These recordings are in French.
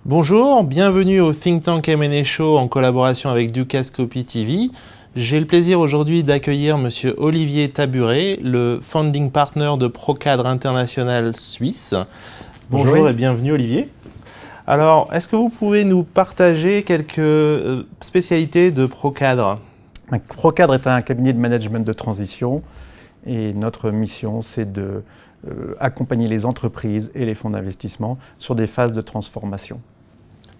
Bonjour, bienvenue au Think Tank M&A Show en collaboration avec Dukascopy TV. J'ai le plaisir aujourd'hui d'accueillir Monsieur Olivier Taburet, le founding partner de Procadre International Suisse. Bonjour et bienvenue Olivier. Alors, est-ce que vous pouvez nous partager quelques spécialités de Procadre? Procadre est un cabinet de management de transition et notre mission c'est de accompagner les entreprises et les fonds d'investissement sur des phases de transformation.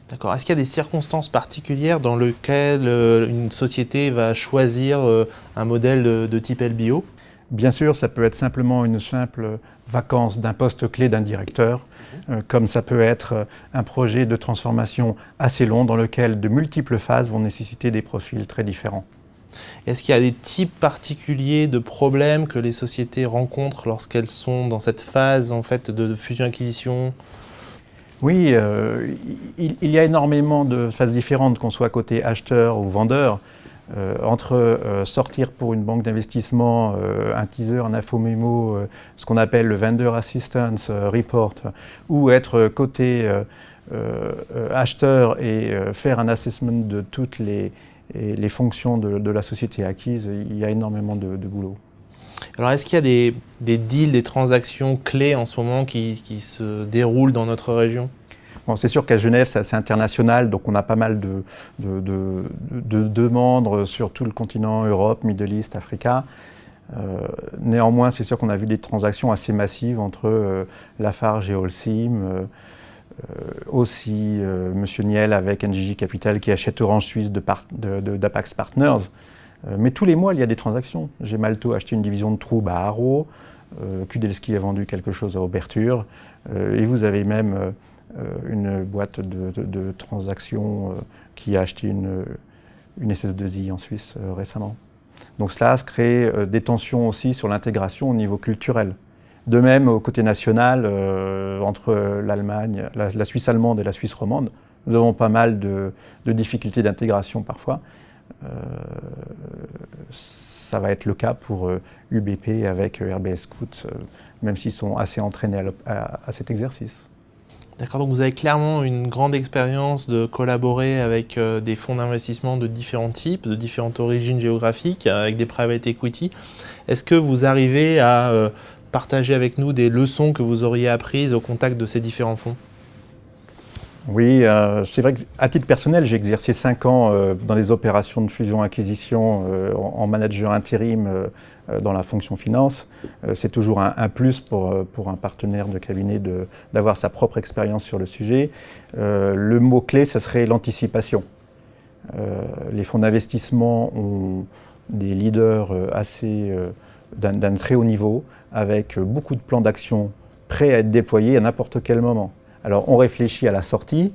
D'accord. Est-ce qu'il y a des circonstances particulières dans lesquelles une société va choisir un modèle de type LBO? Bien sûr, ça peut être simplement une simple vacance d'un poste clé d'un directeur, comme ça peut être un projet de transformation assez long dans lequel de multiples phases vont nécessiter des profils très différents. Est-ce qu'il y a des types particuliers de problèmes que les sociétés rencontrent lorsqu'elles sont dans cette phase en fait, de fusion-acquisition? Oui, il y a énormément de phases différentes, qu'on soit côté acheteur ou vendeur. Entre sortir pour une banque d'investissement un teaser, un info-mémo, ce qu'on appelle le Vendor Assistance Report, ou être côté acheteur et faire un assessment de toutes les fonctions de la société acquise, il y a énormément de boulot. Alors, est-ce qu'il y a des deals, des transactions clés en ce moment qui se déroulent dans notre région? Bon, c'est sûr qu'à Genève, c'est assez international, donc on a pas mal de demandes sur tout le continent, Europe, Middle East, Africa. Néanmoins, c'est sûr qu'on a vu des transactions assez massives entre Lafarge et Holcim, aussi Monsieur Niel avec NJJ Capital qui achète Orange Suisse d'Apax Partners. Mais tous les mois, il y a des transactions. Gemalto a acheté une division de Troub à Haro, Kudelski a vendu quelque chose à Auberture, et vous avez même une boîte de transactions qui a acheté une SS2I en Suisse récemment. Donc cela crée des tensions aussi sur l'intégration au niveau culturel. De même, au côté national, entre l'Allemagne, la Suisse allemande et la Suisse romande, nous avons pas mal de difficultés d'intégration parfois. Ça va être le cas pour UBP avec RBS Scouts, même s'ils sont assez entraînés à cet exercice. D'accord, donc vous avez clairement une grande expérience de collaborer avec des fonds d'investissement de différents types, de différentes origines géographiques, avec des private equity. Est-ce que vous arrivez à partager avec nous des leçons que vous auriez apprises au contact de ces différents fonds? Oui, c'est vrai qu'à titre personnel, j'ai exercé 5 ans dans les opérations de fusion-acquisition en manager intérim dans la fonction finance. C'est toujours un plus pour un partenaire de cabinet d'avoir sa propre expérience sur le sujet. Le mot-clé, ça serait l'anticipation. Les fonds d'investissement ont des leaders d'un très haut niveau, avec beaucoup de plans d'action prêts à être déployés à n'importe quel moment. Alors on réfléchit à la sortie,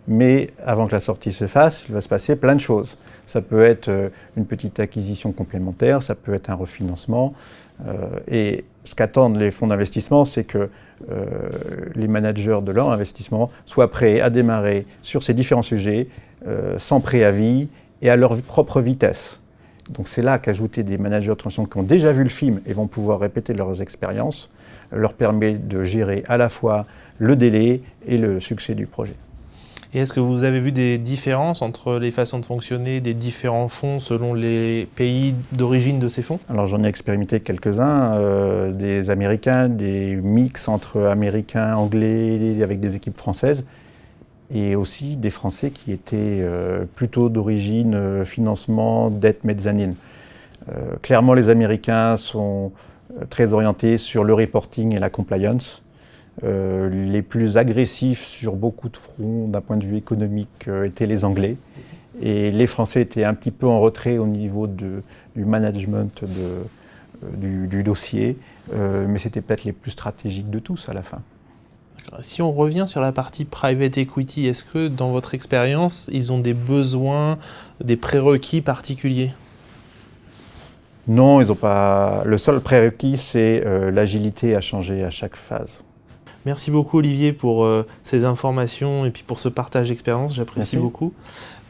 mais avant que la sortie se fasse, il va se passer plein de choses. Ça peut être une petite acquisition complémentaire, ça peut être un refinancement. Et ce qu'attendent les fonds d'investissement, c'est que les managers de leur investissement soient prêts à démarrer sur ces différents sujets, sans préavis et à leur propre vitesse. Donc c'est là qu'ajouter des managers de transition qui ont déjà vu le film et vont pouvoir répéter leurs expériences leur permet de gérer à la fois le délai et le succès du projet. Et est-ce que vous avez vu des différences entre les façons de fonctionner des différents fonds selon les pays d'origine de ces fonds? Alors j'en ai expérimenté quelques-uns, des Américains, des mix entre Américains, Anglais, avec des équipes françaises, et aussi des Français qui étaient plutôt d'origine financement, dette, mezzanine. Clairement, les Américains sont très orientés sur le reporting et la compliance. Les plus agressifs sur beaucoup de fronts d'un point de vue économique étaient les Anglais. Et les Français étaient un petit peu en retrait au niveau du management du dossier. Mais c'était peut-être les plus stratégiques de tous à la fin. Si on revient sur la partie private equity, est-ce que dans votre expérience, ils ont des besoins, des prérequis particuliers? Non, ils n'ont pas. Le seul prérequis, c'est l'agilité à changer à chaque phase. Merci beaucoup Olivier pour ces informations et puis pour ce partage d'expérience, j'apprécie beaucoup.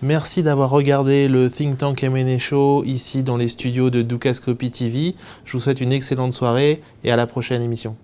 Merci d'avoir regardé le Think Tank M&A Show ici dans les studios de Dukascopy TV. Je vous souhaite une excellente soirée et à la prochaine émission.